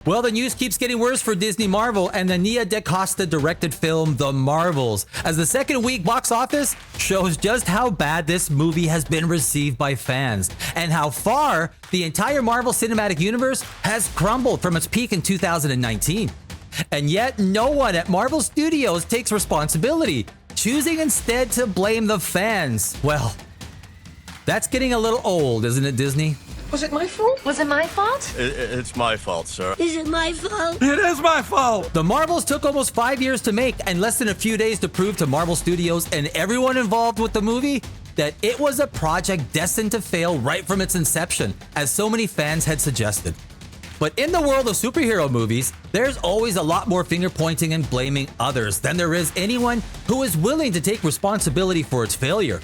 Well, the news keeps getting worse for Disney Marvel and the Nia DaCosta directed film The Marvels, as the second week box office shows just how bad this movie has been received by fans and how far the entire Marvel Cinematic Universe has crumbled from its peak in 2019. And yet, no one at Marvel Studios takes responsibility, choosing instead to blame the fans. Well, that's getting a little old, isn't it, Disney? Was it my fault? Was it my fault? It's my fault, sir. Is it my fault? It is my fault! The Marvels took almost 5 years to make and less than a few days to prove to Marvel Studios and everyone involved with the movie that it was a project destined to fail right from its inception, as so many fans had suggested. But in the world of superhero movies, there's always a lot more finger pointing and blaming others than there is anyone who is willing to take responsibility for its failure.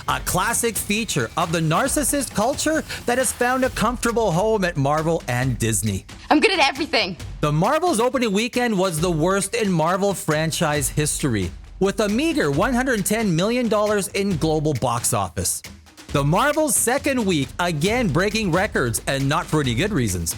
A classic feature of the narcissist culture that has found a comfortable home at Marvel and Disney. I'm good at everything. The Marvel's opening weekend was the worst in Marvel franchise history, with a meager $110 million in global box office. The Marvel's second week again breaking records, and not for any good reasons.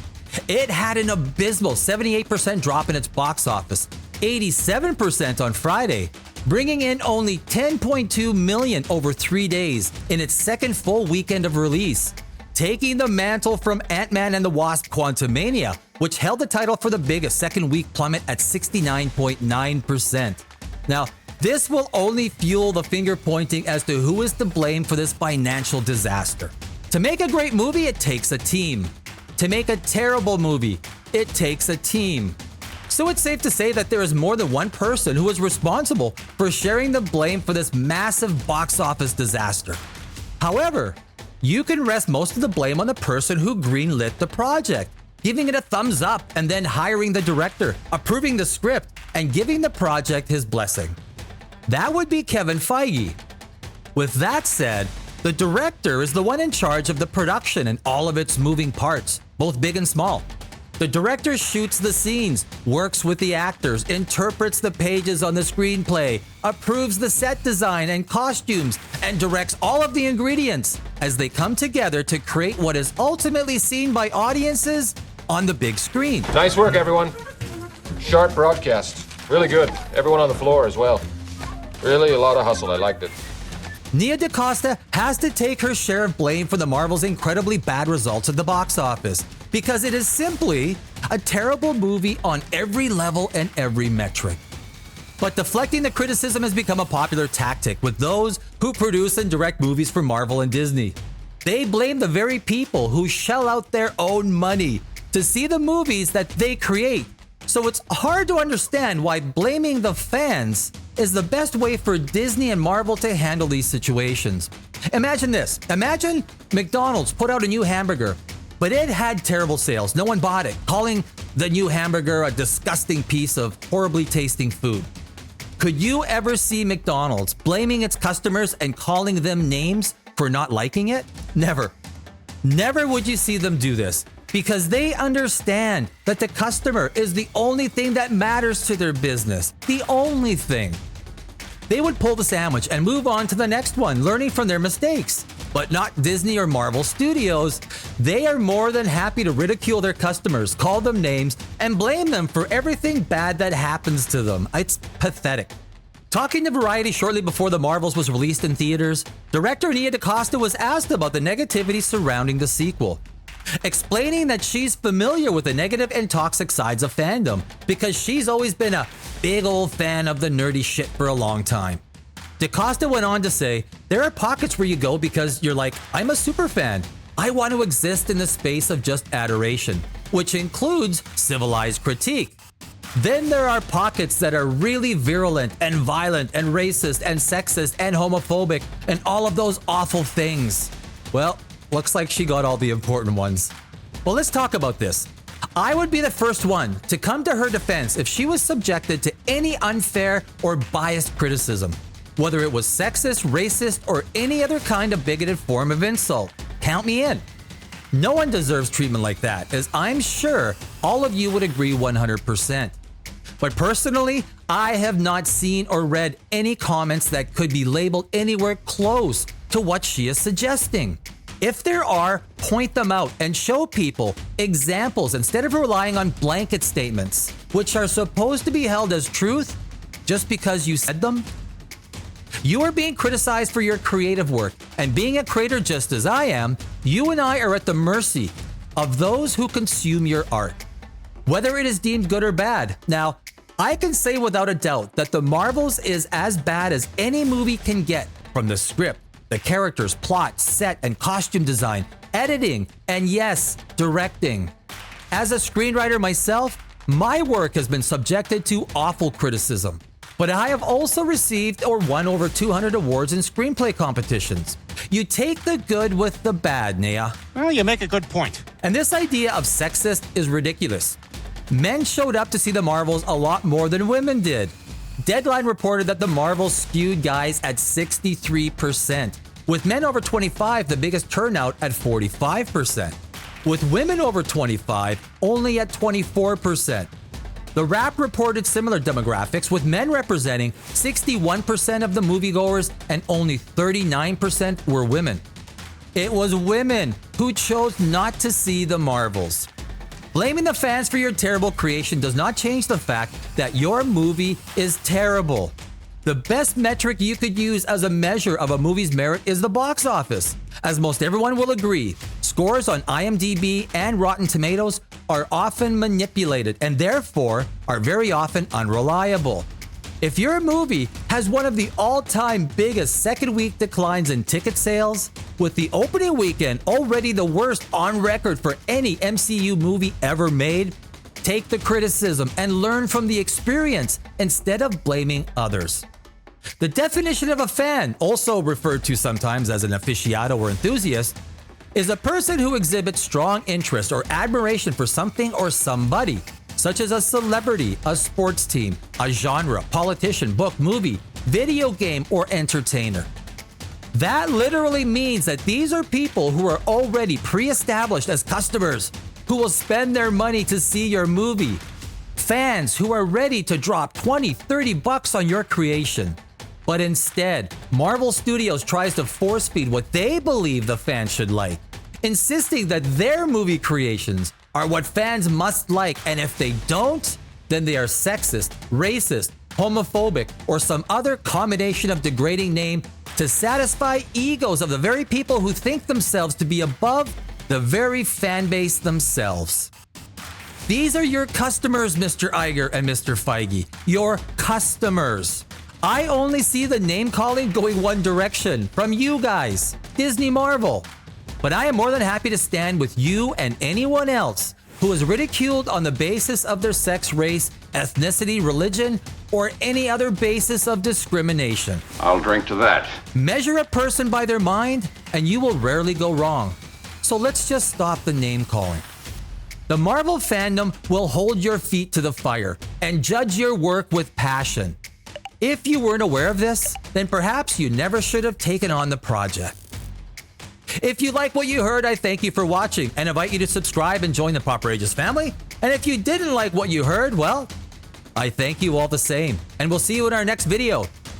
It had an abysmal 78% drop in its box office, 87% on Friday, bringing in only $10.2 million over 3 days in its second full weekend of release, taking the mantle from Ant-Man and the Wasp: Quantumania, which held the title for the biggest second week plummet at 69.9%. Now, this will only fuel the finger pointing as to who is to blame for this financial disaster. To make a great movie, it takes a team. To make a terrible movie, it takes a team. So it's safe to say that there is more than one person who is responsible for sharing the blame for this massive box office disaster. However, you can rest most of the blame on the person who greenlit the project, giving it a thumbs up and then hiring the director, approving the script, and giving the project his blessing. That would be Kevin Feige. With that said, the director is the one in charge of the production and all of its moving parts, both big and small. The director shoots the scenes, works with the actors, interprets the pages on the screenplay, approves the set design and costumes, and directs all of the ingredients as they come together to create what is ultimately seen by audiences on the big screen. Nice work, everyone. Sharp broadcast. Really good. Everyone on the floor as well. Really a lot of hustle. I liked it. Nia DaCosta has to take her share of blame for the Marvel's incredibly bad results at the box office, because it is simply a terrible movie on every level and every metric. But deflecting the criticism has become a popular tactic with those who produce and direct movies for Marvel and Disney. They blame the very people who shell out their own money to see the movies that they create. So it's hard to understand why blaming the fans is the best way for Disney and Marvel to handle these situations. Imagine this. Imagine McDonald's put out a new hamburger, but it had terrible sales. No one bought it, calling the new hamburger a disgusting piece of horribly tasting food. Could you ever see McDonald's blaming its customers and calling them names for not liking it? Never. Never would you see them do this, because they understand that the customer is the only thing that matters to their business. The only thing. They would pull the sandwich and move on to the next one, learning from their mistakes. But not Disney or Marvel Studios. They are more than happy to ridicule their customers, call them names, and blame them for everything bad that happens to them. It's pathetic. Talking to Variety shortly before The Marvels was released in theaters, director Nia DaCosta was asked about the negativity surrounding the sequel, explaining that she's familiar with the negative and toxic sides of fandom because she's always been a big old fan of the nerdy shit for a long time. DaCosta went on to say, there are pockets where you go because you're like, I'm a super fan. I want to exist in the space of just adoration, which includes civilized critique. Then there are pockets that are really virulent and violent and racist and sexist and homophobic and all of those awful things. Well, looks like she got all the important ones. Well, let's talk about this. I would be the first one to come to her defense if she was subjected to any unfair or biased criticism, whether it was sexist, racist, or any other kind of bigoted form of insult. Count me in. No one deserves treatment like that, as I'm sure all of you would agree 100%. But personally, I have not seen or read any comments that could be labeled anywhere close to what she is suggesting. If there are, point them out and show people examples instead of relying on blanket statements, which are supposed to be held as truth just because you said them. You are being criticized for your creative work, and being a creator just as I am, you and I are at the mercy of those who consume your art, whether it is deemed good or bad. Now, I can say without a doubt that The Marvels is as bad as any movie can get, from the script, the characters, plot, set, and costume design, editing, and yes, directing. As a screenwriter myself, my work has been subjected to awful criticism, but I have also received or won over 200 awards in screenplay competitions. You take the good with the bad, Nia. Well, you make a good point. And this idea of sexist is ridiculous. Men showed up to see The Marvels a lot more than women did. Deadline reported that The Marvels skewed guys at 63%, with men over 25 the biggest turnout at 45%, with women over 25 only at 24%. The Wrap reported similar demographics, with men representing 61% of the moviegoers and only 39% were women. It was women who chose not to see The Marvels. Blaming the fans for your terrible creation does not change the fact that your movie is terrible. The best metric you could use as a measure of a movie's merit is the box office. As most everyone will agree, scores on IMDb and Rotten Tomatoes are often manipulated and therefore are very often unreliable. If your movie has one of the all-time biggest second week declines in ticket sales, with the opening weekend already the worst on record for any MCU movie ever made, take the criticism and learn from the experience instead of blaming others. The definition of a fan, also referred to sometimes as an aficionado or enthusiast, is a person who exhibits strong interest or admiration for something or somebody, such as a celebrity, a sports team, a genre, politician, book, movie, video game, or entertainer. That literally means that these are people who are already pre-established as customers who will spend their money to see your movie. Fans who are ready to drop $20-30 on your creation. But instead, Marvel Studios tries to force feed what they believe the fans should like, insisting that their movie creations are what fans must like, and if they don't, then they are sexist, racist, homophobic, or some other combination of degrading name to satisfy egos of the very people who think themselves to be above the very fan base themselves. These are your customers, Mr. Iger and Mr. Feige. Your customers. I only see the name calling going one direction, from you guys, Disney Marvel. But I am more than happy to stand with you and anyone else who is ridiculed on the basis of their sex, race, ethnicity, religion, or any other basis of discrimination. I'll drink to that. Measure a person by their mind, and you will rarely go wrong. So let's just stop the name calling. The Marvel fandom will hold your feet to the fire and judge your work with passion. If you weren't aware of this, then perhaps you never should have taken on the project. If you like what you heard, I thank you for watching and invite you to subscribe and join the Poprageous family. And if you didn't like what you heard, well, I thank you all the same. And we'll see you in our next video.